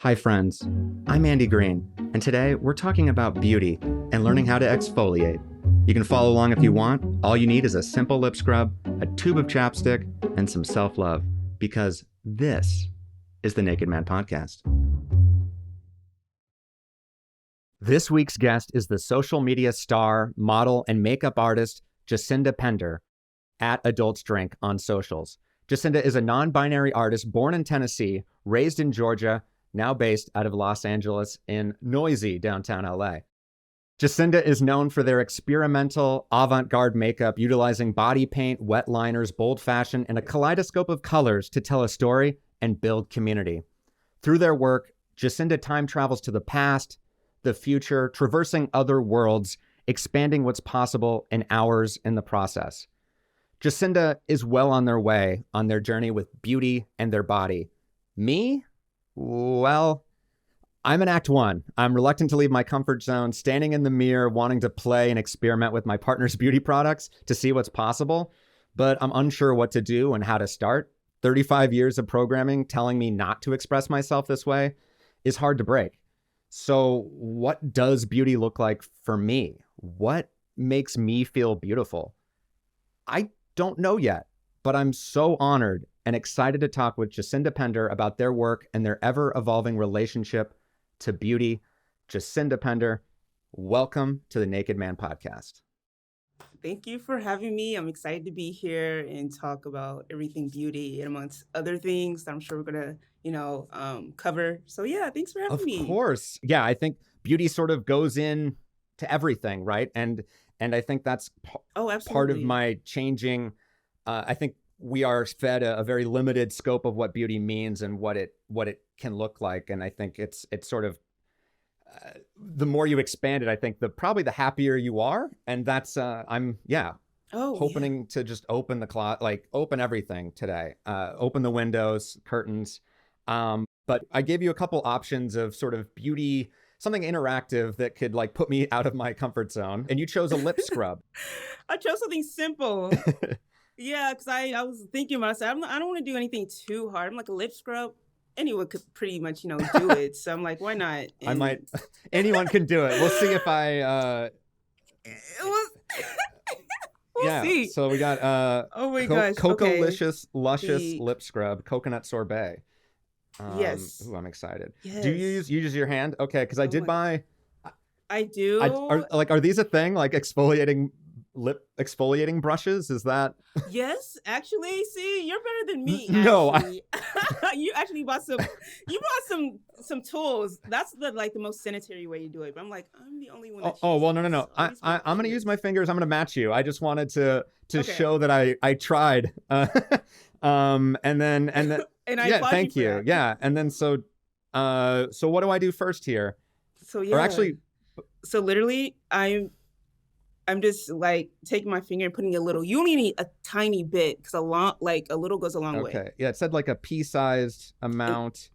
Hi, friends. I'm Andy Green, and today we're talking about beauty and learning how to exfoliate. You can follow along if you want. All you need is a simple lip scrub, a tube of chapstick, and some self-love, because this is the Naked Man Podcast. This week's guest is the social media star, model, and makeup artist Jacinda Pender at Adults Drink on socials. Jacinda is a non-binary artist born in Tennessee, raised in Georgia, now based out of Los Angeles in noisy downtown LA. Jacinda is known for their experimental avant-garde makeup utilizing body paint, wet liners, bold fashion, and a kaleidoscope of colors to tell a story and build community. Through their work, Jacinda time travels to the past, the future, traversing other worlds, expanding what's possible in hours in the process. Jacinda is well on their way on their journey with beauty and their body. Me? Well, I'm in Act 1. I'm reluctant to leave my comfort zone, standing in the mirror, wanting to play and experiment with my partner's beauty products to see what's possible, but I'm unsure what to do and how to start. 35 years of programming telling me not to express myself this way is hard to break. So what does beauty look like for me? What makes me feel beautiful? I don't know yet, but I'm so honored and excited to talk with Jacinda Pender about their work and their ever-evolving relationship to beauty. Jacinda Pender, welcome to the Naked Man Podcast. Thank you for having me. I'm excited to be here and talk about everything beauty and amongst other things that I'm sure we're going to, cover. So yeah, thanks for having me. Of course. Yeah, I think beauty sort of goes in to everything, right? And I think that's part of my changing. I think we are fed a very limited scope of what beauty means and what it can look like. And I think it's sort of the more you expand it, I think probably the happier you are. And that's hoping to just open the closet, like open everything today, open the windows, curtains. But I gave you a couple options of sort of beauty, something interactive that could like put me out of my comfort zone. And you chose a lip scrub. I chose something simple. Yeah, because I was thinking about it. I don't want to do anything too hard. I'm like a lip scrub. Anyone could pretty much, do it. So I'm like, why not? And anyone can do it. We'll see if we'll see. So we got oh my gosh, Coco-licious, luscious lip scrub, coconut sorbet. Yes. Ooh, I'm excited. Yes. Do you use your hand? Okay, because I did buy. I do. Are these a thing? Like lip exfoliating brushes? Is that? Yes, actually. See, you're better than me. No, you actually bought some. You bought some tools. That's the most sanitary way to do it. But I'm like, I'm the only one. No. I'm gonna use my fingers. I'm gonna match you. I just wanted to show that I tried. And then and I thank you. Yeah, and then so what do I do first here? So yeah. Or actually, so literally, I'm just like taking my finger and putting a little. You only need a tiny bit because a little goes a long way. Okay. Yeah, it said like a pea-sized amount.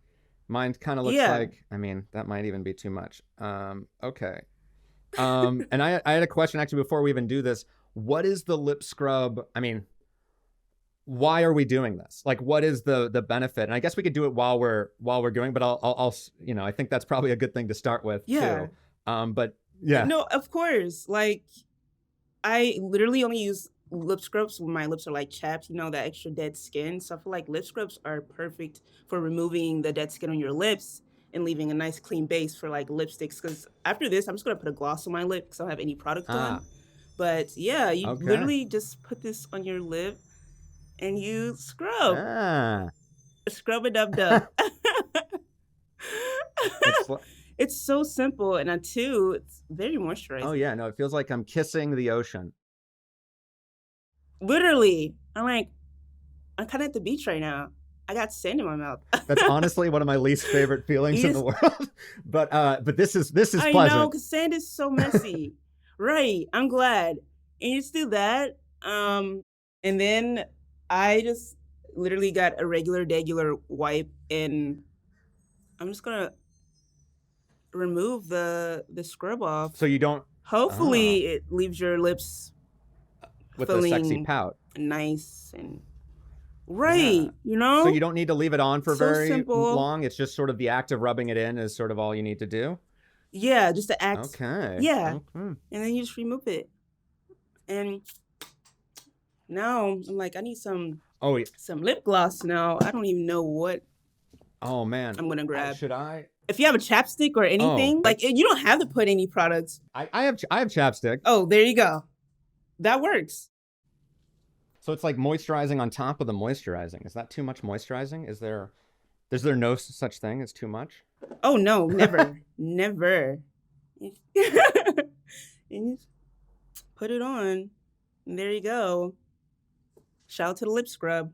Mine kind of looks like. I mean, that might even be too much. Okay. And I had a question actually before we even do this. What is the lip scrub? I mean, why are we doing this? Like, what is the benefit? And I guess we could do it while we're doing. But I'll I think that's probably a good thing to start with too. But yeah. No, of course. Like, I literally only use lip scrubs when my lips are like chapped, that extra dead skin. So I feel like lip scrubs are perfect for removing the dead skin on your lips and leaving a nice clean base for like lipsticks. Because after this, I'm just going to put a gloss on my lip because I don't have any product on. But yeah, you literally just put this on your lip and you scrub. Scrub it up. It's so simple, and too, it's very moisturizing. Oh yeah, no, it feels like I'm kissing the ocean. Literally, I'm kind of at the beach right now. I got sand in my mouth. That's honestly one of my least favorite feelings in the world. But this is pleasant. I know, because sand is so messy. Right, I'm glad. And you just do that, and then I just literally got a regular wipe, and I'm just gonna remove the scrub off. So you don't. Hopefully, it leaves your lips with a sexy pout. Nice and Right, you So you know? don't need to leave it on for So very simple. long. It's just sort of the act of rubbing it in is sort of all you need to do. Yeah, just to act. Okay. Yeah, Okay. and then you just remove it. And now I'm like, I need Oh, yeah. some lip gloss now. I don't even know what Oh man. I'm gonna grab. Should I? If you have a chapstick or Oh, anything, like you don't have to put any products. I have chapstick. Oh, there you go. That works. So it's like moisturizing on top of the moisturizing. Is that too much moisturizing? Is there no such thing as too much? Oh no, never, never. And you put it on. And there you go. Shout out to the lip scrub.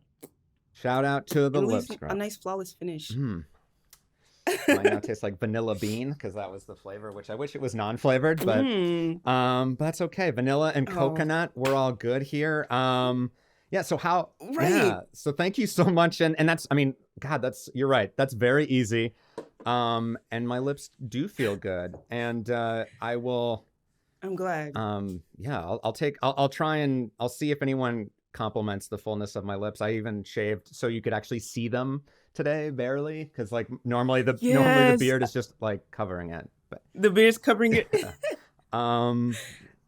Shout out to the And it lip leaves a scrub. nice flawless finish. Might now taste like vanilla bean because that was the flavor, which I wish it was non-flavored, but that's okay. Vanilla and Oh. coconut, we're all good here. Yeah. So Right. Yeah. So thank you so much, and that's, I mean, God, you're right. That's very easy. And my lips do feel good, and I will. I'm glad. Yeah. I'll try and I'll see if anyone compliments the fullness of my lips. I even shaved so you could actually see them today, barely, because like normally the beard is just like covering it, but the beard's covering it. um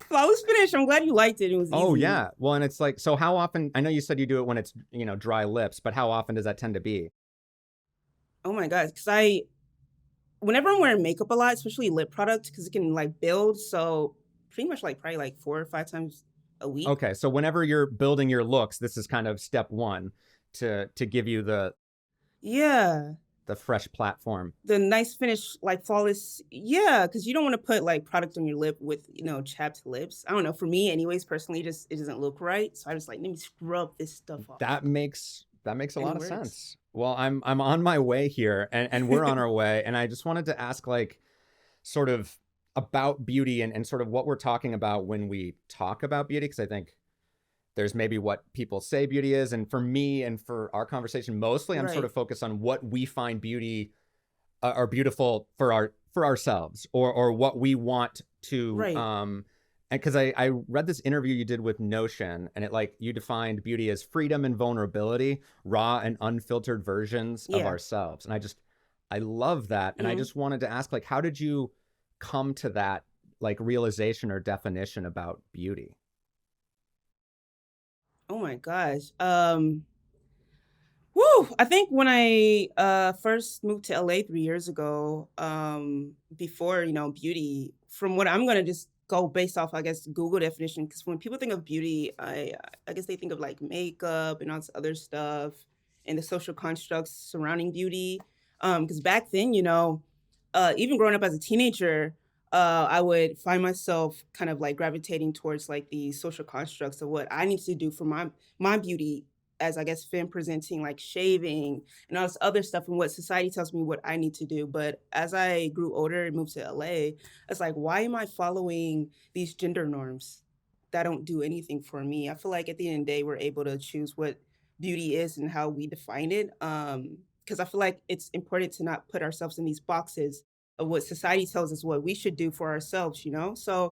Flawless finish. I'm glad you liked it. It was easy. oh yeah, well, and it's like, so how often, I know you said you do it when it's, dry lips, but how often does that tend to be? Oh my god, because whenever I'm wearing makeup a lot, especially lip products, because it can like build, so pretty much like probably like 4 or 5 times a week. Okay, so whenever you're building your looks, this is kind of step one to give you the fresh platform. The nice finish, like flawless. Yeah, because you don't want to put like product on your lip with chapped lips. I don't know. For me, anyways, personally, just it doesn't look right. So I just like, let me scrub this stuff off. That makes a And lot it of works. sense. Well, I'm on my way here, and we're on our way, and I just wanted to ask, like, sort of about beauty and sort of what we're talking about when we talk about beauty, because I think there's maybe what people say beauty is, and for me and for our conversation, mostly I'm sort Right. of focused on what we find beauty or beautiful for ourselves, or what we want to Right. and because I read this interview you did with Notion, and you defined beauty as freedom and vulnerability, raw and unfiltered versions of Yeah. ourselves, and I love that, and I Mhm. just wanted to ask, like, how did you come to that, like, realization or definition about beauty? Oh my gosh. Woo! I think when I first moved to LA 3 years ago, before beauty, from what I'm gonna just go based off, I guess, Google definition, because when people think of beauty, I guess they think of like makeup and all this other stuff and the social constructs surrounding beauty. Because back then, even growing up as a teenager, I would find myself kind of like gravitating towards like the social constructs of what I need to do for my beauty, as I guess femme presenting, like shaving and all this other stuff, and what society tells me what I need to do. But as I grew older and moved to LA, it's like, why am I following these gender norms that don't do anything for me? I feel like at the end of the day, we're able to choose what beauty is and how we define it. Because I feel like it's important to not put ourselves in these boxes of what society tells us what we should do for ourselves. So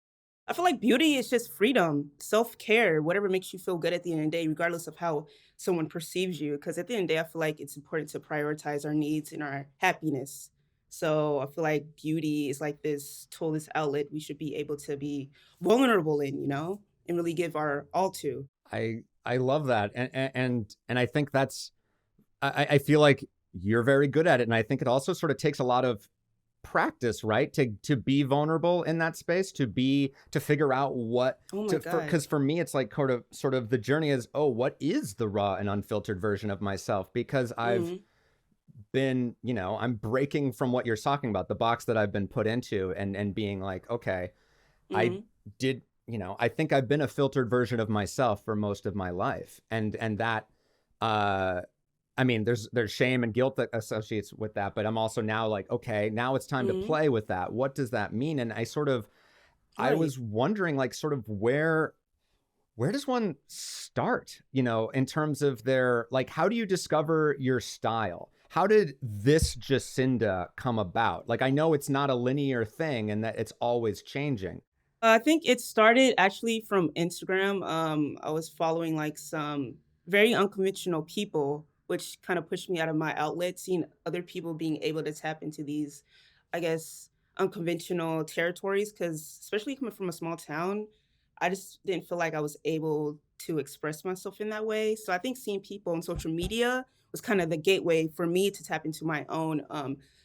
I feel like beauty is just freedom, self care, whatever makes you feel good at the end of the day, regardless of how someone perceives you. Because at the end of the day, I feel like it's important to prioritize our needs and our happiness. So I feel like beauty is like this tool, this outlet we should be able to be vulnerable in, and really give our all to. I love that, and I think that's, I feel like you're very good at it, and I think it also sort of takes a lot of practice, right, to be vulnerable in that space, to figure out what Oh my to, God. because for me it's like sort of the journey is, oh, what is the raw and unfiltered version of myself, because I've Mhm. been, I'm breaking from what you're talking about, the box that I've been put into, and being like, okay, I Mhm. did, I think I've been a filtered version of myself for most of my life, and that uh I mean, there's shame and guilt that associates with that, but I'm also now like, okay, now it's time to Mhm. play with that. What does that mean? And I Right. was wondering, like, sort of where does one start, in terms of their, like, how do you discover your style? How did this Jacinda come about? Like, I know it's not a linear thing and that it's always changing. I think it started actually from Instagram. I was following like some very unconventional people, which kind of pushed me out of my outlet, seeing other people being able to tap into these, I guess, unconventional territories. Because especially coming from a small town, I just didn't feel like I was able to express myself in that way. So I think seeing people on social media was kind of the gateway for me to tap into my own,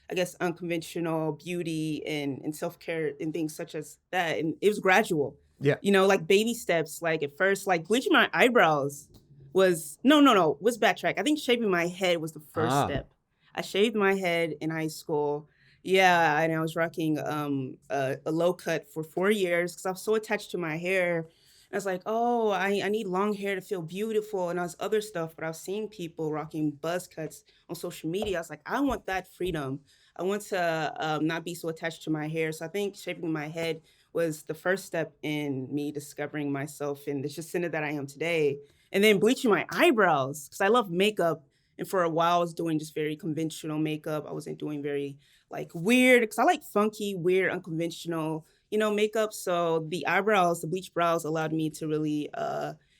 I guess, unconventional beauty and self care and things such as that. And it was gradual, Yeah. like baby steps. Like at first, like bleaching my eyebrows was no, was backtrack. I think shaving my head was the first Ah, step. I shaved my head in high school. Yeah, and I was rocking a low cut for 4 years because I was so attached to my hair. I was like, oh, I need long hair to feel beautiful and all this other stuff. But I was seeing people rocking buzz cuts on social media. I was like, I want that freedom. I want to not be so attached to my hair. So I think shaving my head was the first step in me discovering myself and the Jacinda that I am today. And then bleaching my eyebrows because I love makeup. And for a while, I was doing just very conventional makeup. I wasn't doing very like weird because I like funky, weird, unconventional, makeup. So the eyebrows, the bleach brows allowed me to really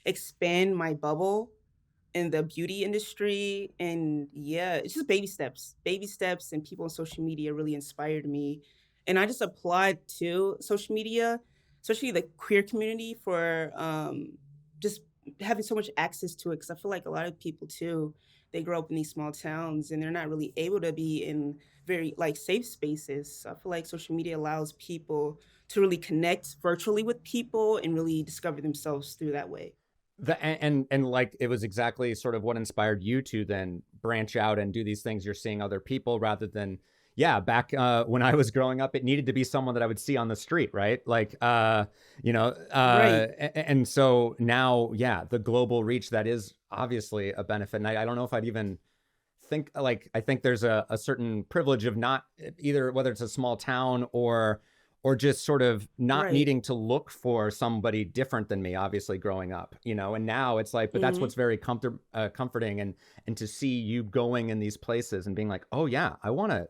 expand my bubble in the beauty industry. And yeah, it's just baby steps, and people on social media really inspired me. And I just applied to social media, especially the queer community, for just having so much access to it. Because I feel like a lot of people too, they grow up in these small towns and they're not really able to be in very like safe spaces. So I feel like social media allows people to really connect virtually with people and really discover themselves through that way. and like it was exactly sort of what inspired you to then branch out and do these things. You're seeing other people rather than, yeah, back when I was growing up, it needed to be someone that I would see on the street, right? Like, Right. and so now, yeah, the global reach, that is obviously a benefit. And I don't know if I'd even think, like, I think there's a certain privilege of not either, whether it's a small town or just sort of not Right. needing to look for somebody different than me, obviously growing up, and now it's like, but that's Mhm. what's very comforting, and to see you going in these places and being like, oh yeah, I want to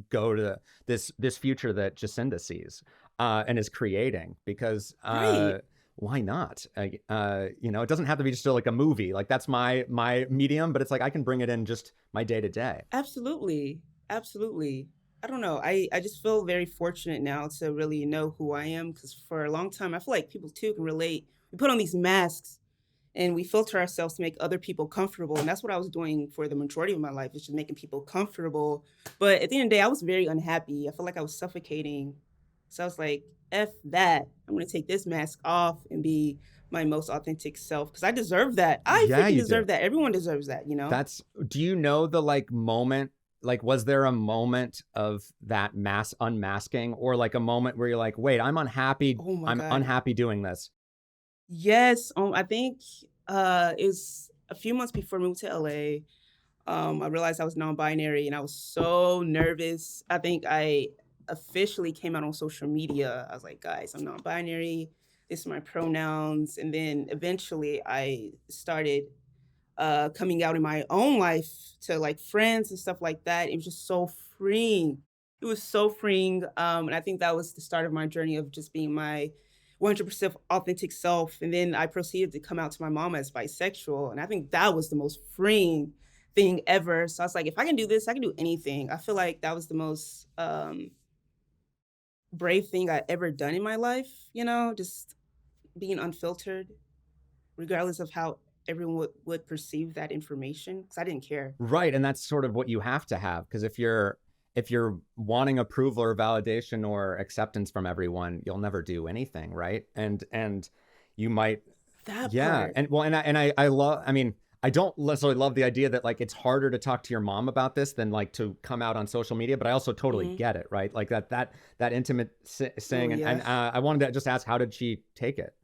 go to this future that Jacinda sees and is creating, because Right. why not? It doesn't have to be just like a movie. Like that's my medium, but it's like I can bring it in just my day to day. Absolutely. Absolutely. I don't know. I just feel very fortunate now to really know who I am because for a long time, I feel like people too can relate. We put on these masks and we filter ourselves to make other people comfortable. And that's what I was doing for the majority of my life, is just making people comfortable. But at the end of the day, I was very unhappy. I felt like I was suffocating. So I was like, F that. I'm going to take this mask off and be my most authentic self because I deserve that. I Yeah, freaking you do. deserve that. Everyone deserves that. That's Do you know the like moment, like was there a moment of that mass unmasking, or like a moment where you're like, wait, Oh my I'm God. unhappy doing this? Yes, I think, it's a few months before I moved to LA. I realized I was non-binary and I was so nervous. I think I officially came out on social media. I was like, "Guys, I'm non-binary. This are my pronouns." And then eventually I started coming out in my own life to like friends and stuff like that. It was just so freeing. It was so freeing. And I think that was the start of my journey of just being my 100% authentic self. And then I proceeded to come out to my mom as bisexual. And I think that was the most freeing thing ever. So I was like, if I can do this, I can do anything. I feel like that was the most brave thing I ever done in my life, just being unfiltered regardless of how everyone would perceive that information, because I didn't care. Right, and that's sort of what you have to have, because if you're wanting approval or validation or acceptance from everyone, you'll never do anything, right? And you might, That yeah, part. and well, and I love. I mean, I don't necessarily love the idea that like it's harder to talk to your mom about this than like to come out on social media, but I also totally Mhm. get it, right? Like that intimate Oh, saying, yeah. I wanted to just ask, how did she take it?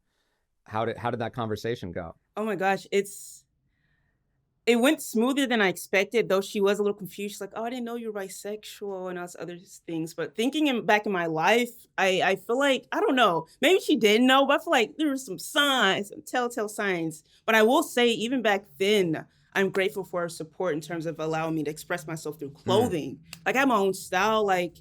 How did that conversation go? Oh my gosh, it went smoother than I expected, though she was a little confused. She's like, "Oh, I didn't know you were bisexual," and all this other things. But thinking back in my life, I feel like I don't know. Maybe she didn't know, but I feel like there were some signs, some telltale signs. But I will say, even back then, I'm grateful for her support in terms of allowing me to express myself through Hmm. clothing. Like I have my own style. Like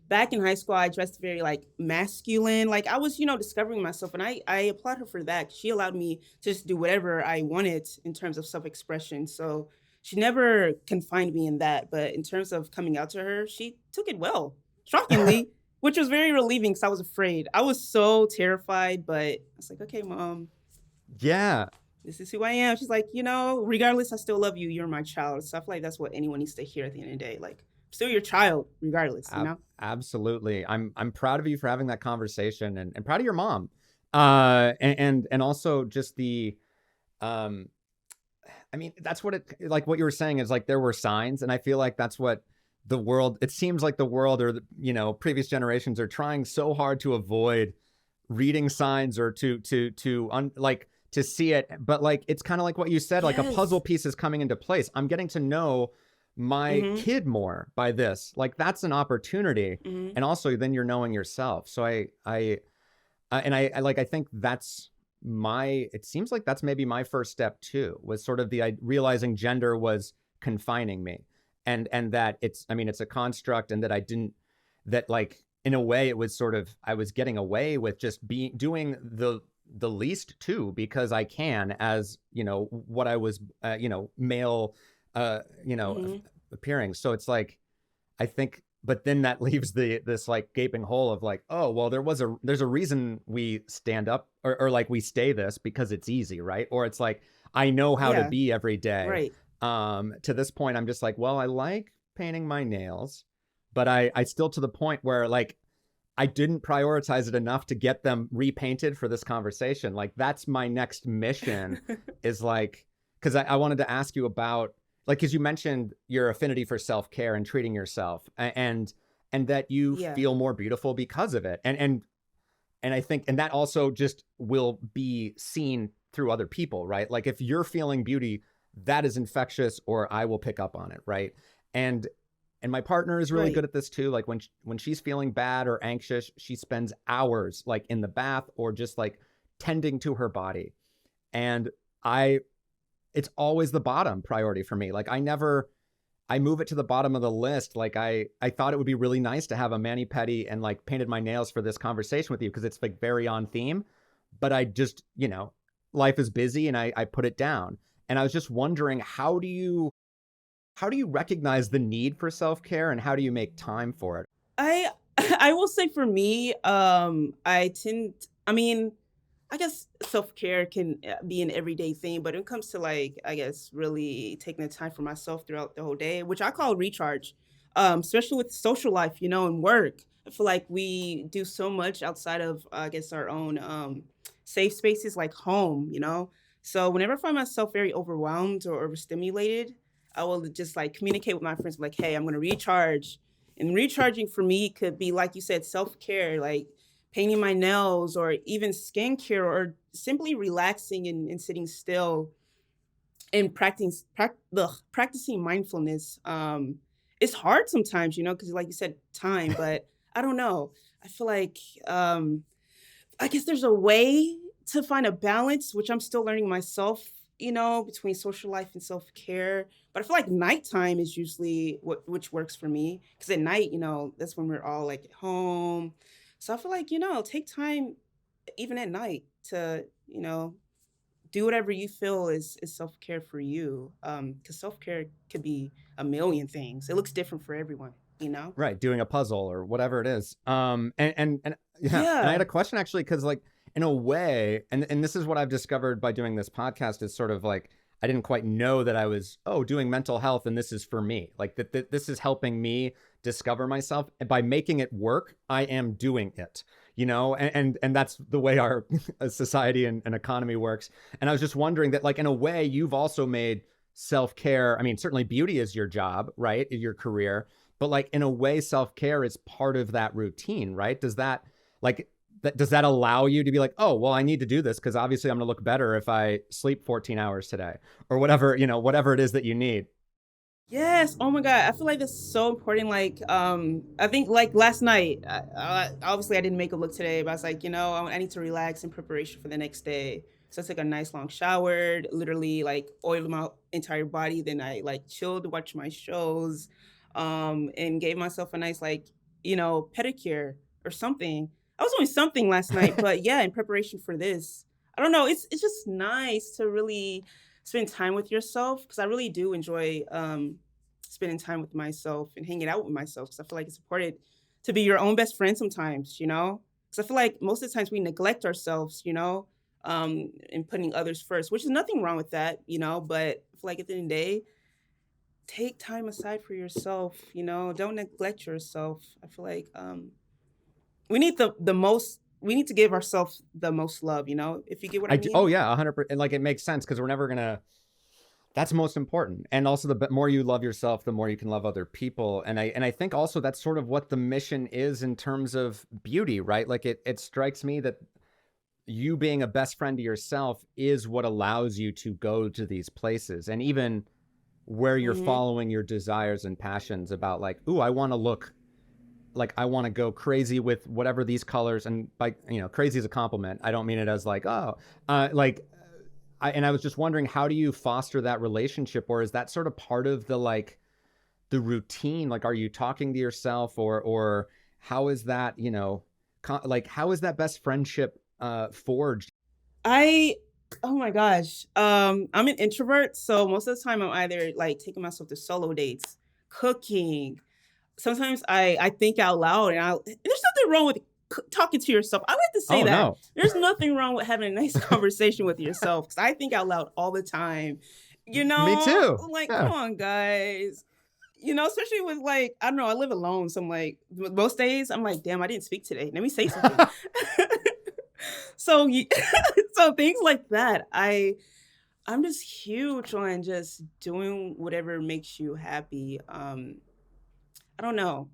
back in high school, I dressed very like masculine. Like I was, discovering myself, and I applaud her for that. She allowed me to just do whatever I wanted in terms of self expression. So she never confined me in that. But in terms of coming out to her, she took it well, shockingly, which was very relieving because I was afraid. I was so terrified, but I was like, okay, mom, Yeah. this is who I am. She's like, regardless, I still love you. You're my child. So I feel like that's what anyone needs to hear at the end of the day. Like, I'm still your child, regardless, Absolutely. I'm proud of you for having that conversation, and proud of your mom. And also just the um I mean, that's what it, like what you were saying is like there were signs, and I feel like that's what the world, it seems like the world, or the, previous generations are trying so hard to avoid reading signs, or like to see it. But like it's kind of like what you said, like a puzzle Yes. piece is coming into place. I'm getting to know my Mhm. kid more by this. Like that's an opportunity. Mhm. And also then you're knowing yourself. So I think that's it seems like that's maybe my first step too, was sort of realizing gender was confining me, and that it's a construct, and that I didn't, that like in a way it was sort of, I was getting away with just doing the least too, because I can, as what I was, male, Mhm. appearing. So it's like, I think, but then that leaves this like gaping hole of like, oh well, there's a reason we stand up, or like we stay this, because it's easy, right? Or it's like I know how to Yeah. be every day. Right. To this point, I'm just like, well, I like painting my nails, but I still, to the point where like I didn't prioritize it enough to get them repainted for this conversation. Like that's my next mission, is like, because I wanted to ask you about, like, because you mentioned your affinity for self-care and treating yourself, and that you Yeah. feel more beautiful because of it. And I think, and that also just will be seen through other people, right? Like if you're feeling beauty, that is infectious, or I will pick up on it, right? And my partner is really Right. good at this too. Like when she's feeling bad or anxious, she spends hours like in the bath, or just like tending to her body. And I it's always the bottom priority for me. Like I move it to the bottom of the list. Like I thought it would be really nice to have a mani pedi and like painted my nails for this conversation with you, because it's like very on theme. But I just, life is busy, and I put it down. And I was just wondering, how do you recognize the need for self-care, and how do you make time for it? I I will say for me, I mean, I guess self-care can be an everyday thing, but when it comes to like, I guess really taking the time for myself throughout the whole day, which I call recharge, especially with social life, and work. I feel like we do so much outside of, I guess, our own safe spaces like home. So whenever I find myself very overwhelmed or overstimulated, I will just like communicate with my friends, like, hey, I'm going to recharge. And recharging for me could be, like you said, self care, like painting my nails or even skincare or simply relaxing and sitting still and practicing mindfulness. It's hard sometimes, because like you said, time, but I don't know. I feel like I guess there's a way to find a balance, which I'm still learning myself, between social life and self care. But I feel like nighttime is usually which works for me because at night, that's when we're all like at home. So I feel like, take time even at night to, do whatever you feel is self care for you. Because self care could be a million things. It looks different for everyone. Right, doing a puzzle or whatever it is. And yeah, and I had Yeah. a question actually, because like in a way, and this is what I've discovered by doing this podcast, is sort of like I didn't quite know that I was doing mental health, and this is for me, like that this is helping me discover myself, and by making it work, I am doing it. And that's the way our society and economy works. And I was just wondering that, like, in a way, you've also made self-care, I mean, certainly beauty is your job, right, your career, but like in a way, self-care is part of that routine, right? Like does that allow you to be like, oh well, I need to do this because obviously I'm going to look better if I sleep 14 hours today, or whatever it is that you need? Yes. Oh my God. I feel like that's so important. Like, I think like last night, obviously I didn't make a look today, but I was like, I need to relax in preparation for the next day. So I took a nice long shower, literally like oiled my entire body. Then I like chilled, watched my shows, and gave myself a nice like pedicure or something. I was doing something last night, but yeah, in preparation for this, I don't know. It's just nice to really spend time with yourself because I really do enjoy spending time with myself and hanging out with myself because I feel like it's important to be your own best friend sometimes, because I feel like most of the times we neglect ourselves, and putting others first, which is nothing wrong with that, but I feel like at the end of the day, take time aside for yourself, don't neglect yourself. I feel like we need to give ourselves the most love, if you get what I Oh mean. yeah, 100%. Like it makes sense because we're never gonna. That's most important. And also, more you love yourself, the more you can love other people. And I think also that's sort of what the mission is in terms of beauty, right? Like it strikes me that you being a best friend to yourself is what allows you to go to these places, and even where you're Mhm. following your desires and passions about like, ooh, I want to look like I want to go crazy with whatever these colors. And by crazy is a compliment. I don't mean it as like, oh, like I was just wondering, how do you foster that relationship, or is that sort of part of the like the routine? Like, are you talking to yourself, or how is that, like how is that best friendship forged? I Oh my gosh. I'm an introvert, so most of the time I'm either like taking myself to solo dates, cooking. Sometimes I think out loud and there's nothing wrong with talking to yourself. I like to say Oh that. no, There's nothing wrong with having a nice conversation with yourself because I think out loud all the time. me too. Like, come Yeah, on, guys. Especially with like, I don't know, I live alone. So I'm like, most days I'm like, damn, I didn't speak today. Let me say something. So, so things like that. I'm just huge on just doing whatever makes you happy. I don't know,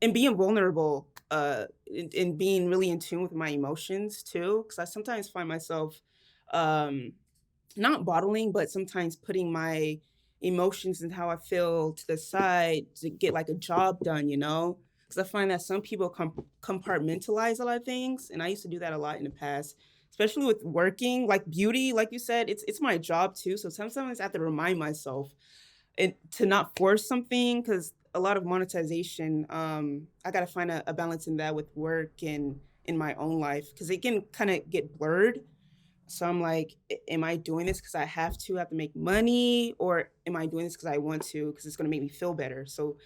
and being vulnerable, and being really in tune with my emotions too, because I sometimes find myself, um, not bottling, but sometimes putting my emotions and how I feel to the side to get like a job done, Because I find that some people compartmentalize a lot of things, and I used to do that a lot in the past, especially with working, like beauty, like you said, it's my job too. So sometimes I have to remind myself and to not force something because a lot of monetization, I got to find a balance in that with work and in my own life because it can kind of get blurred. So I'm like, am I doing this because I have to make money, or am I doing this because I want to, because it's going to make me feel better? So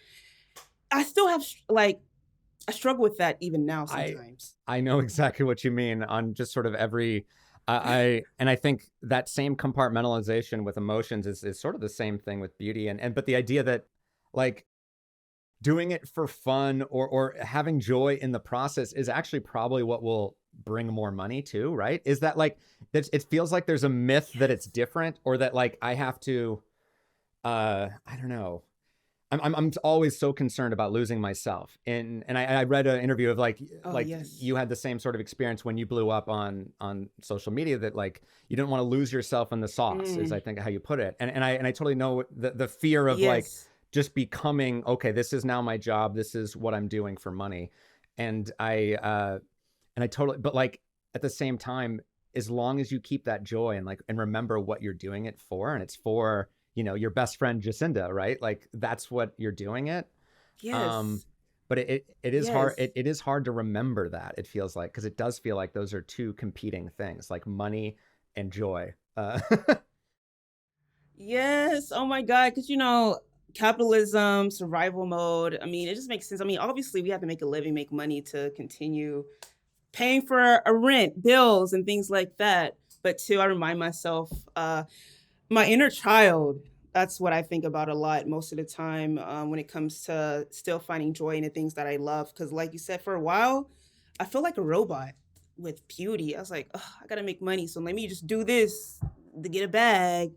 I still have like, I struggle with that even now I sometimes. I know exactly what you mean on just sort of every. And I think that same compartmentalization with emotions is sort of the same thing with beauty, and but the idea that like doing it for fun, or having joy in the process is actually probably what will bring more money too, right? Is that like that it feels like there's a myth that it's Yes. different, or that like I have to I don't know. I'm always so concerned about losing myself. And I read an interview of Oh, like yes. you had the same sort of experience when you blew up on social media, that like you didn't want to lose yourself in the sauce, is I Mm, think how you put it. And I totally know the fear of like yes. just becoming, okay, this is now my job, this is what I'm doing for money. And I totally, but like at the same time, as long as you keep that joy and like and remember what you're doing it for, and it's for your best friend Jacinda, right? Like that's what you're doing it. Um, Yes. but it is hard. Yes. It is hard to remember that, it feels like, because it does feel like those are two competing things, like money and joy. Yes. Oh my God. Because, capitalism, survival mode. I mean, it just makes sense. I mean, obviously, we have to make a living, make money to continue paying for a rent, bills, and things like that. But two, I remind myself, my inner child. That's what I think about a lot most of the time, when it comes to still finding joy in the things that I love. Because, like you said, for a while, I feel like a robot with beauty. I was like, "Ugh, I gotta make money, so let me just do this to get a bag."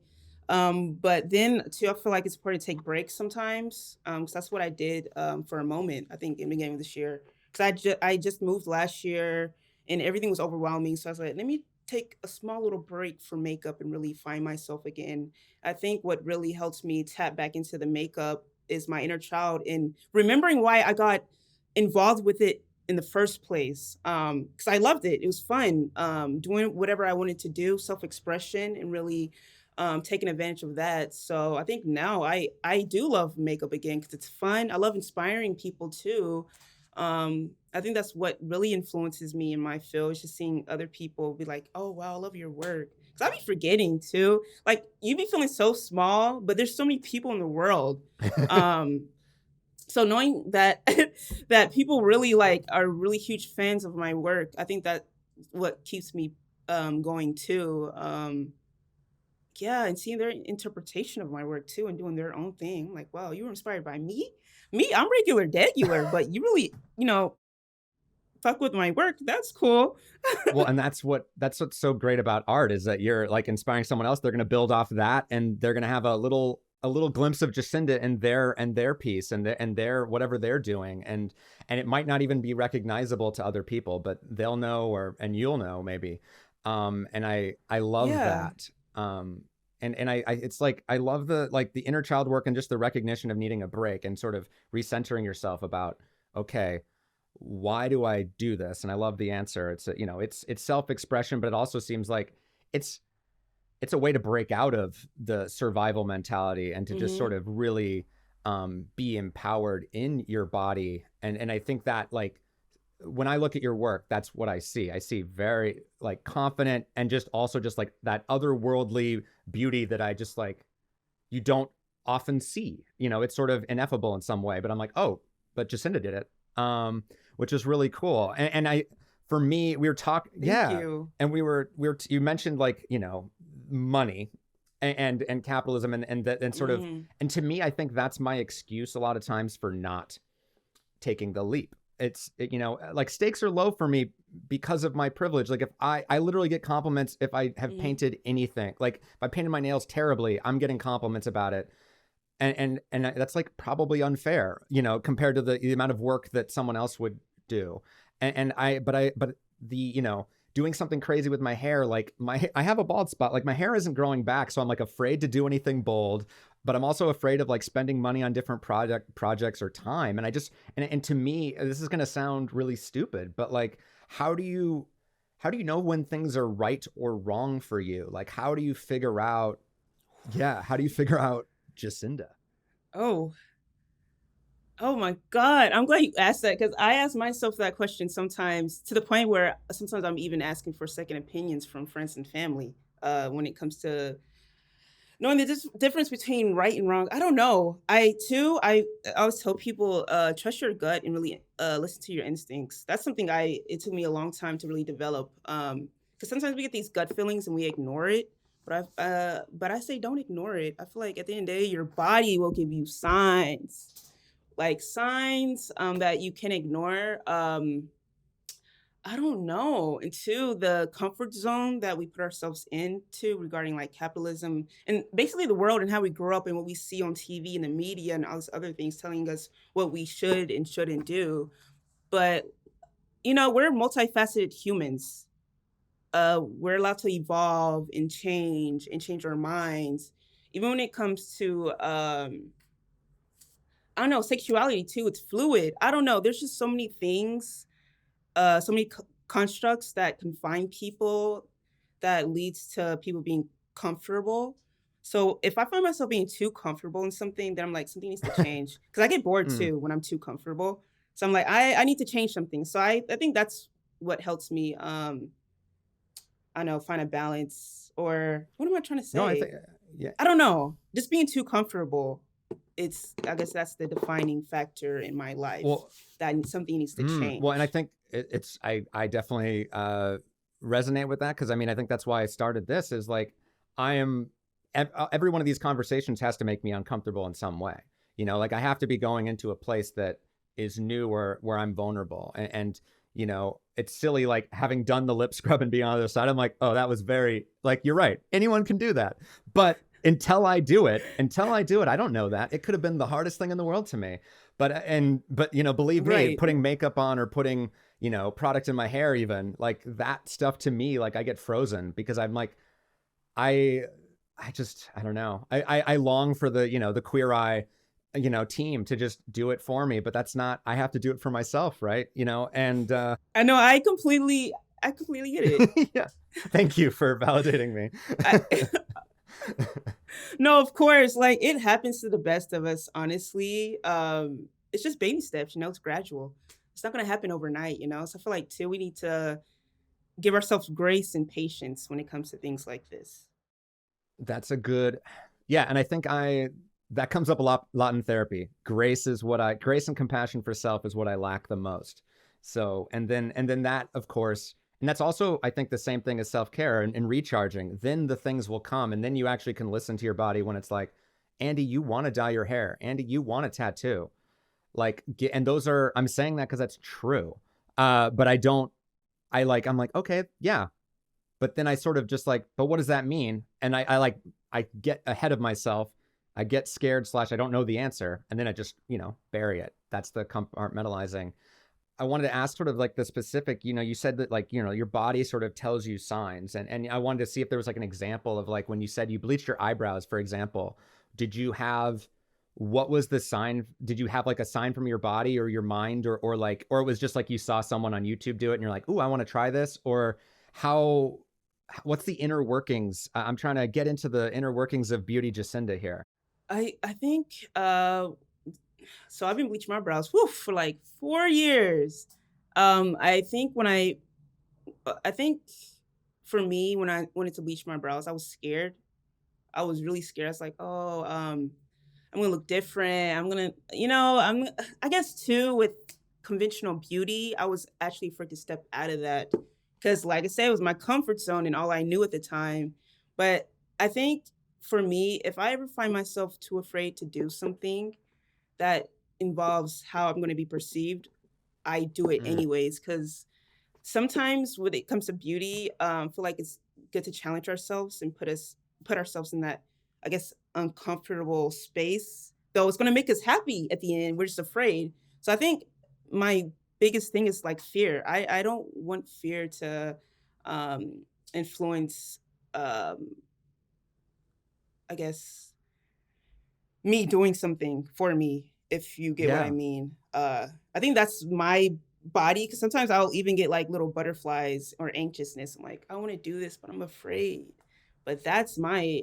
But then too, I feel like it's important to take breaks sometimes. Because that's what I did for a moment. I think in the beginning of this year, because I just moved last year and everything was overwhelming. So I was like, let me take a small little break from makeup and really find myself again. I think what really helps me tap back into the makeup is my inner child and remembering why I got involved with it in the first place. Because I loved it. It was fun. Doing whatever I wanted to do, self-expression, and really taking advantage of that. So I think now I do love makeup again because it's fun. I love inspiring people too. I think that's what really influences me in my field, is just seeing other people be like, "Oh, wow, I love your work." Because I be forgetting too. Like, you be feeling so small, but there's so many people in the world. Um, so knowing that that people really like are really huge fans of my work, I think that what keeps me going too. Yeah, and seeing their interpretation of my work too and doing their own thing. I'm like, wow, you were inspired by me? Me, I'm regular degular, but you really, fuck with my work. That's cool. Well, and that's what's so great about art is that you're like inspiring someone else. They're going to build off that, and they're going to have a little glimpse of Jacinda and their piece and their whatever they're doing, and it might not even be recognizable to other people, but they'll know, and you'll know maybe. And I love Yeah. that. And I it's like I love the inner child work and just the recognition of needing a break and sort of recentering yourself about, okay, why do I do this? And I love the answer. It's self-expression, but it also seems like it's it's a way to break out of the survival mentality and to just Hmm. sort of really be empowered in your body. And I think that, like, when I look at your work, that's what I see. I see very like confident and just also just like that otherworldly beauty that I just like you don't often see. It's sort of ineffable in some way, but I'm like, oh, but Jacinda did it, which is really cool. For me, we were talking, Thank yeah, you. and you mentioned like money and capitalism and that and sort of, Hmm. and to me, I think that's my excuse a lot of times for not taking the leap. Like stakes are low for me because of my privilege. Like if I literally get compliments if I have Hmm. painted anything. Like if I painted my nails terribly, I'm getting compliments about it. And that's like probably unfair, compared to the amount of work that someone else would do. But the, doing something crazy with my hair, like I have a bald spot, like my hair isn't growing back. So I'm like afraid to do anything bold, but I'm also afraid of like spending money on different projects or time. And to me, this is going to sound really stupid, but like, how do you, how do you know when things are right or wrong for you? Like, how do you figure out, yeah, how do you figure out Jacinda? Oh, oh my God. I'm glad you asked that, because I ask myself that question sometimes, to the point where sometimes I'm even asking for second opinions from friends and family when it comes to knowing the difference between right and wrong. I don't know. I always tell people, trust your gut and really listen to your instincts. That's something it took me a long time to really develop. Because sometimes we get these gut feelings and we ignore it. But I say don't ignore it. I feel like at the end of the day, your body will give you signs, like signs that you can ignore. I don't know. Into the comfort zone that we put ourselves into regarding like capitalism and basically the world and how we grow up and what we see on TV and the media and all these other things telling us what we should and shouldn't do. But we're multifaceted humans. We're allowed to evolve and change our minds. Even when it comes to I don't know, sexuality too, it's fluid. I don't know. There's just so many things, so many constructs that confine people, that leads to people being comfortable. So if I find myself being too comfortable in something, then I'm like, something needs to change. Because I get bored Mm. too when I'm too comfortable. So I'm like, I need to change something. So I think that's what helps me I don't know, find a balance. Or what am I trying to No, I say? think, yeah. I don't know. Just being too comfortable. I guess that's the defining factor in my life, Well, that something needs to well, and I change. think I definitely resonate with that because I mean I think that's why I started this is like I am every one of these conversations has to make me uncomfortable in some way. Like I have to be going into a place that is new where I'm vulnerable and it's silly like having done the lip scrub and being on the other side. I'm like, oh, that was very like you're right. Anyone can do that, but until I do it, I don't know that it could have been the hardest thing in the world to me. But believe me, Right. putting makeup on or putting product in my hair, even like that stuff to me, like I get frozen because I'm like, I, I don't know. I long for the Queer Eye, team to just do it for me, but that's not. I have to do it for myself, right? And I know, I completely get it. yeah. Thank you for validating me. I No, of course, like, it happens to the best of us, honestly. It's just baby steps, it's gradual. it's not going to happen overnight, you know? So I feel like too, we need to give ourselves grace and patience when it comes to things like this. That's a good, yeah. And I think that comes up a lot in therapy. Grace and compassion for self is what I lack the most. So, and then that, of course, and that's also, I think, the same thing as self-care and recharging. Then the things will come, and then you actually can listen to your body when it's like, Andy, you want to dye your hair. Andy, you want a tattoo. Like, and those are, I'm saying that because that's true. But I don't, I'm like, okay, yeah, but then I sort of just like, but what does that mean? And I get ahead of myself. I get scared slash I don't know the answer. And then I just, bury it. That's the compartmentalizing. I wanted to ask sort of like the specific, you said that like, your body sort of tells you signs. And I wanted to see if there was like an example of like when you said you bleached your eyebrows, for example, did you have, what was the sign? Did you have like a sign from your body or your mind or it was just like you saw someone on YouTube do it and you're like, ooh, I want to try this? Or how, what's the inner workings? I'm trying to get into the inner workings of beauty Jacinda here. I think so I've been bleaching my brows for like 4 years. I think I think for me when I wanted to bleach my brows, I was scared. I was really scared. I was like, oh, I'm gonna look different. I guess too with conventional beauty, I was actually afraid to step out of that because, like I said, it was my comfort zone and all I knew at the time. But I think for me, if I ever find myself too afraid to do something that involves how I'm going to be perceived, I do it Mm, anyways because sometimes when it comes to beauty, I feel like it's good to challenge ourselves and put ourselves in that, I guess, uncomfortable space. Though it's gonna make us happy at the end. We're just afraid. So I think my biggest thing is like fear. I don't want fear to influence um I guess me doing something for me, if you get what I yeah, mean. I think that's my body because sometimes I'll even get like little butterflies or anxiousness. I'm like, I want to do this, but I'm afraid. But that's my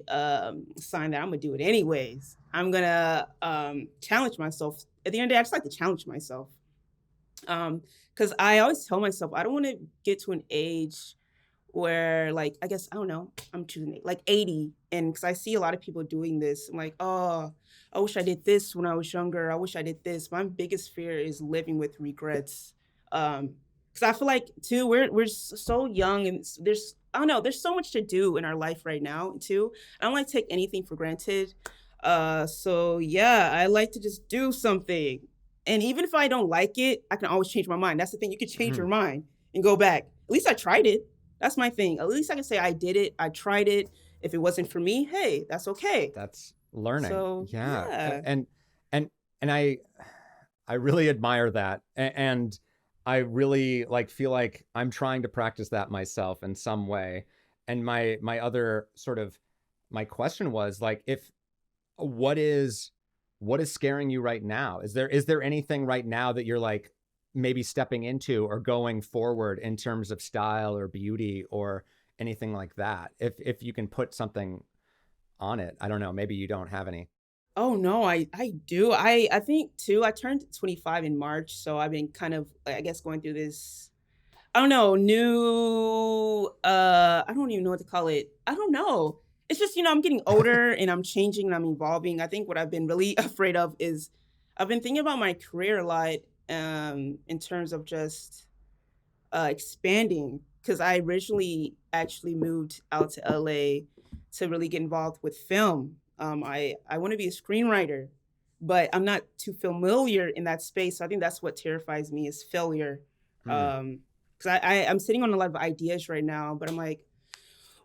sign that I'm gonna do it anyways. I'm gonna challenge myself. At the end of the day, I just like to challenge myself. Because I always tell myself I don't want to get to an age where like I guess I don't know, I'm choosing like 80 and because I see a lot of people doing this. I'm like, oh, I wish I did this when I was younger. I wish I did this. My biggest fear is living with regrets. Because I feel like too so young and there's I don't know, there's so much to do in our life right now too. I don't like to take anything for granted. So yeah, I like to just do something. And even if I don't like it, I can always change my mind. That's the thing. You can change your mhm, mind and go back. At least I tried it. That's my thing. At least I can say I did it. I tried it. If it wasn't for me, hey, that's okay. that's learning. So Yeah, yeah. and and I really admire that, and I really like feel like I'm trying to practice that myself in some way. And my other sort of my question was like, if what is what is scaring you right now? Is there anything right now that you're like maybe stepping into or going forward in terms of style or beauty or anything like that? If you can put something on it, I don't know. Maybe you don't have any. Oh no, I do. I think too. I turned 25 in March, so I've been kind of I guess going through this I don't know, new I don't even know what to call it. I don't know. It's just, I'm getting older and I'm changing and I'm evolving. I think what I've been really afraid of is I've been thinking about my career a lot in terms of just expanding because I originally actually moved out to LA to really get involved with film. I want to be a screenwriter, but I'm not too familiar in that space. So I think that's what terrifies me is failure. Mm, Because I'm sitting on a lot of ideas right now, but I'm like,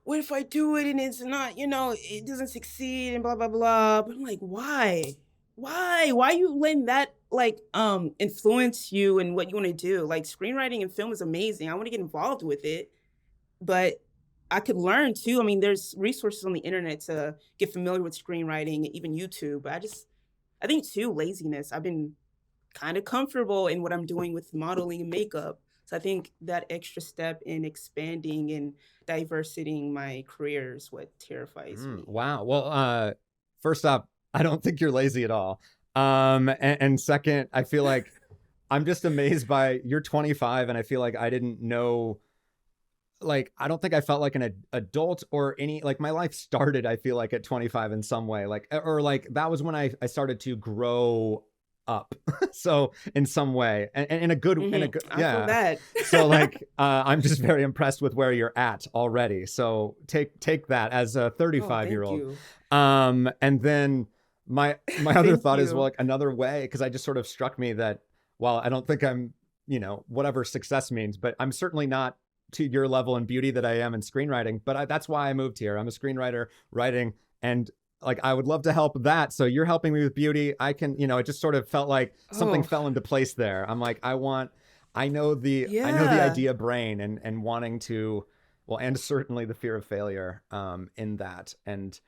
what if I do it and it's not, it doesn't succeed and blah blah blah. But I'm like, why? Why you letting that like influence you and what you want to do? Like screenwriting and film is amazing. I want to get involved with it, but I could learn too. I mean, there's resources on the internet to get familiar with screenwriting, even YouTube. But I think too, laziness. I've been kind of comfortable in what I'm doing with modeling and makeup. So I think that extra step in expanding and diversitying my career is what terrifies me. wow. Well, first off, I don't think you're lazy at all. And second, I feel like I'm just amazed by you're 25 and I feel like I didn't know, like, I don't think I felt like an adult or any, like my life started, I feel like at 25 in some way, like, or like that was when I started to grow up. So in some way, and in a good, I feel yeah. that. So like, I'm just very impressed with where you're at already. So take that as a Oh, 35-year thank old. you. And then my other Thank thought is, well, you. like another way, because I just sort of struck me that while I don't think I'm, whatever success means, but I'm certainly not to your level in beauty that I am in screenwriting. But that's why I moved here. I'm a screenwriter writing, and like I would love to help that. So you're helping me with beauty. I can, it just sort of felt like something Oh, fell into place there. I'm like, I know the yeah. idea brain and wanting to, well, and certainly the fear of failure in that, and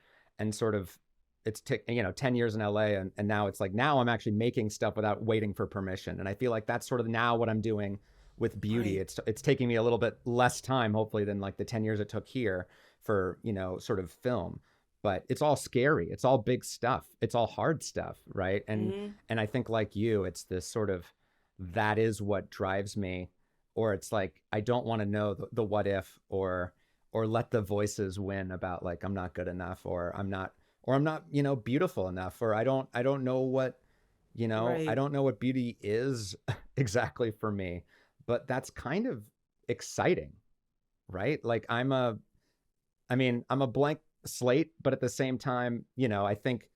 sort of it's 10 years in LA, and now it's like now I'm actually making stuff without waiting for permission, and I feel like that's sort of now what I'm doing with beauty. Right. It's taking me a little bit less time, hopefully, than like the 10 years it took here for sort of film, but it's all scary, it's all big stuff, it's all hard stuff, right? Hmm. And I think like you, it's this sort of, that is what drives me, or it's like I don't want to know the what if, or let the voices win about like I'm not good enough, or I'm not beautiful enough, or I don't know what, I Right. don't know what beauty is exactly for me. But that's kind of exciting, right? Like I'm a blank slate, but at the same time, I think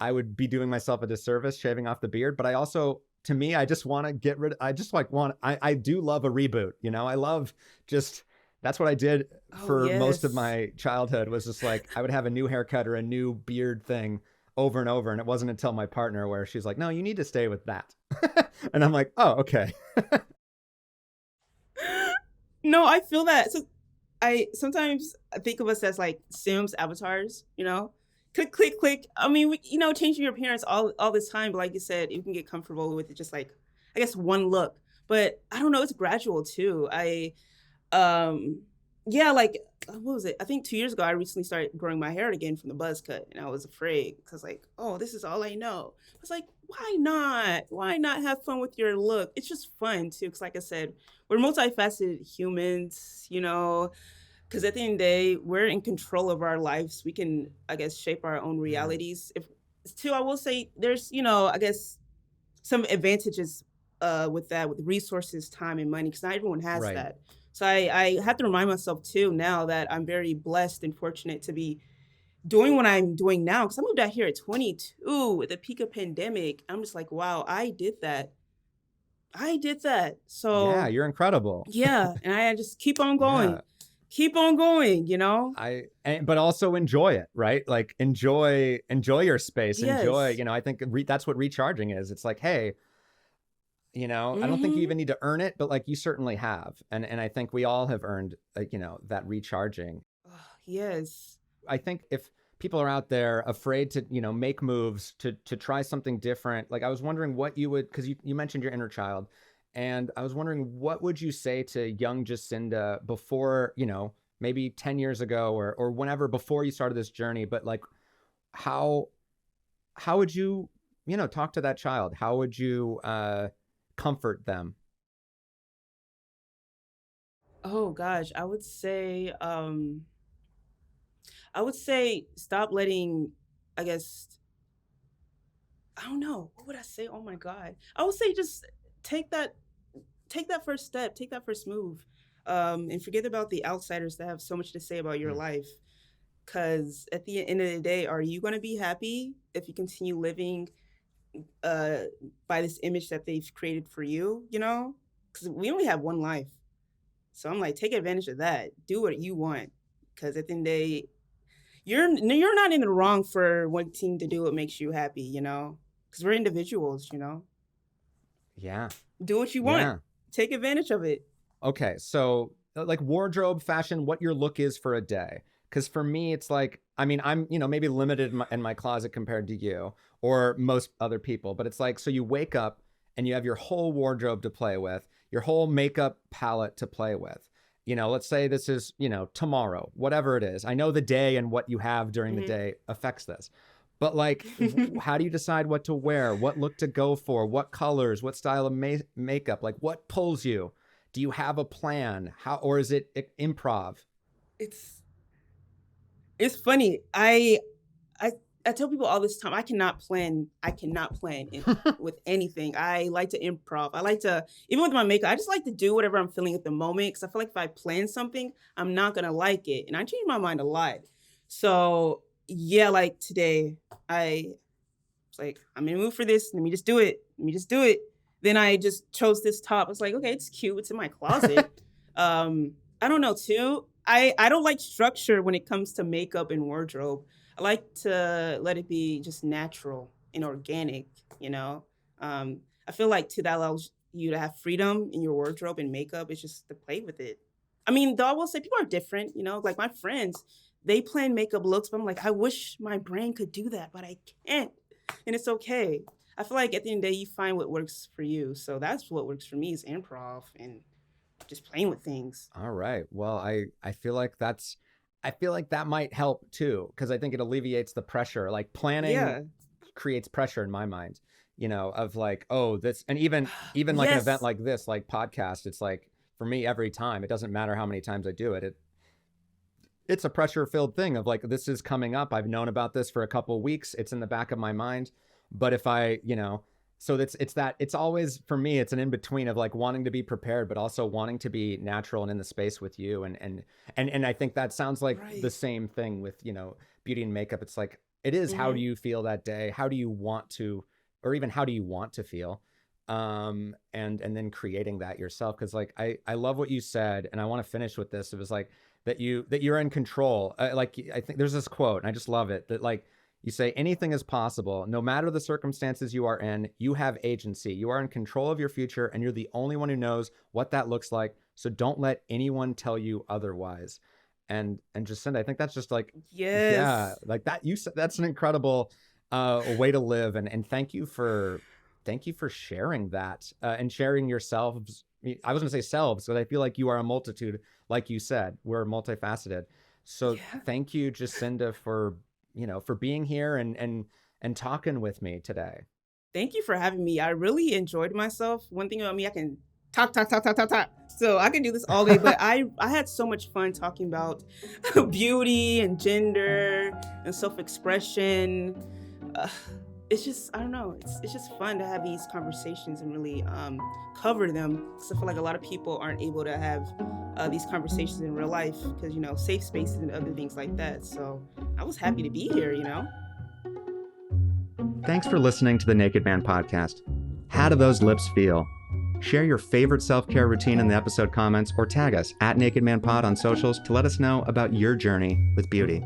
I would be doing myself a disservice shaving off the beard. But I also, to me, I just want to get rid. I just like want. I do love a reboot. I love just. That's what I did Oh, for most of yes. my childhood. Was just like I would have a new haircut or a new beard thing over and over, and it wasn't until my partner where she's like, "No, you need to stay with that," and I'm like, "Oh, okay." No, I feel that. So I sometimes I think of us as like Sims avatars, Click, click, click. I mean, changing your appearance all this time, but like you said, you can get comfortable with it just like I guess one look. But I don't know, it's gradual too. Um yeah, like what was it? I think 2 years ago I recently started growing my hair again from the buzz cut, and I was afraid because like, oh, this is all I know. I was like, why not? Why not have fun with your look? It's just fun too, because like I said, we're multifaceted humans, because at the end of the day, we're in control of our lives. We can, I guess, shape our own Yeah. realities. If too, I will say there's, I guess some advantages with that, with resources, time, and money, because not everyone has Right. that. So I have to remind myself too now that I'm very blessed and fortunate to be doing what I'm doing now. Because I moved out here at 22 at the peak of pandemic. I'm just like, wow, I did that. I did that. Yeah, So you're incredible. yeah, and I just Yeah. keep on going. But also enjoy it, right? Like enjoy your space. Enjoy, Yes. I think that's what recharging is. It's like, hey, I don't think you Mhm. even need to earn it, but like you certainly have. And I think we all have earned, like, that recharging. Yes. I think if people are out there afraid to, make moves to try something different, like I was wondering what you would, because you mentioned your inner child, and I was wondering what would you say to young Jacinda before, maybe 10 years ago, or whenever before you started this journey, but like how how would you, talk to that child? How would you comfort them? Oh gosh, I would say stop letting, I guess, I don't know. What would I say? Oh my God. I would say just take that take that first step, take that first move. And forget about the outsiders that have so much to say about your Mm. life. Cause at the end of the day, are you gonna be happy if you continue living uh by this image that they've created for you? Because we only have one life. So I'm like, take advantage of that. Do what you want. Because at the end of the day, you're not in the wrong for wanting to do what makes you happy. Because we're individuals. Yeah. Do what you want. Yeah. Take advantage of it. Okay, so like wardrobe, fashion, what your look is for a day. Because for me, it's like, I mean, I'm, maybe limited in my closet compared to you or most other people, but it's like, so you wake up and you have your whole wardrobe to play with, your whole makeup palette to play with. Let's say this is, tomorrow, whatever it is. I know the day and what you have during the Hmm. day affects this. But like, how do you decide what to wear, what look to go for, what colors, what style of makeup, like what pulls you? Do you have a plan? Or is it improv? It's it's funny. I I tell people all this time I cannot plan. With anything. I like to improv. I like to even with my makeup. I just like to do whatever I'm feeling at the moment because I feel like if I plan something, I'm not gonna like it, and I change my mind a lot. So yeah, like today, I was like, I'm in the mood for this. Let me just do it. Let me just do it. Then I just chose this top. I was like, okay, it's cute. It's in my closet. I don't know too. I don't like structure when it comes to makeup and wardrobe. I like to let it be just natural and organic, you know? I feel like too that allows you to have freedom in your wardrobe and makeup. It's just to play with it. I mean, though I will say people are different, you know, like my friends, they plan makeup looks, but I'm like, I wish my brain could do that, but I can't. And it's okay. I feel like at the end of the day, you find what works for you. So that's what works for me is improv and just playing with things. All right. Well, I feel like that might help too, because I think it alleviates the pressure. Like planning Yeah. creates pressure in my mind, of like, oh, this, and even like an event Yes. like this, like podcast, it's like for me every time, it doesn't matter how many times I do it, it's a pressure filled thing of like, this is coming up. I've known about this for a couple of weeks. It's in the back of my mind. But if so it's always for me, it's an in between of like wanting to be prepared, but also wanting to be natural and in the space with you. And I think that sounds like the Right. same thing with, beauty and makeup. It's like, it is, how do Hmm. you feel that day? How do you want to, or even how do you want to feel? And then creating that yourself. Cause like, I love what you said, and I want to finish with this. It was like, that you're in control. Like I think there's this quote, and I just love it, that like you say anything is possible. No matter the circumstances you are in, you have agency. You are in control of your future, and you're the only one who knows what that looks like. So don't let anyone tell you otherwise. And Jacinda, I think that's just like, yeah, Yes. like that. You said that's an incredible way to live, and thank you for sharing that and sharing yourselves. I was gonna say selves, but I feel like you are a multitude. Like you said, we're multifaceted. So Yeah. thank you, Jacinda, for being here and talking with me today. Thank you for having me. I really enjoyed myself. One thing about me, I can talk, talk, talk, talk, talk, talk. So I can do this all day, but I had so much fun talking about beauty and gender and self-expression. Uh, it's just I don't know. It's just fun to have these conversations and really cover them. Because I feel like a lot of people aren't able to have these conversations in real life because safe spaces and other things like that. So I was happy to be here. Thanks for listening to the Naked Man podcast. How do those lips feel? Share your favorite self-care routine in the episode comments, or tag us at Naked Man Pod on socials to let us know about your journey with beauty.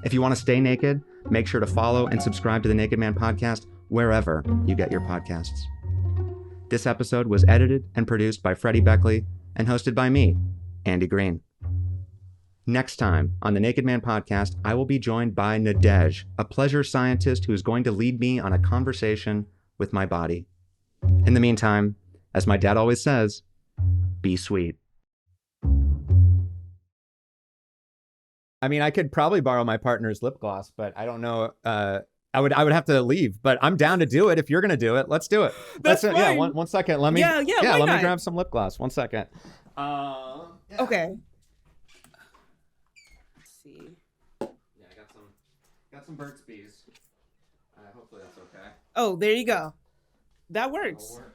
If you want to stay naked, make sure to follow and subscribe to the Naked Man podcast wherever you get your podcasts. This episode was edited and produced by Freddie Beckley and hosted by me, Andy Green. Next time on the Naked Man podcast, I will be joined by Nadej, a pleasure scientist who is going to lead me on a conversation with my body. In the meantime, as my dad always says, be sweet. I mean, I could probably borrow my partner's lip gloss, but I don't know. I would have to leave, but I'm down to do it. If you're going to do it, let's do it. That's Yeah. fine. One second. Let me, Yeah, why let me not? grab some lip gloss. 1 second. Yeah. Okay. Let's see. Yeah, I got some Burt's Bees. Hopefully that's okay. Oh, there you go. That works. That'll work.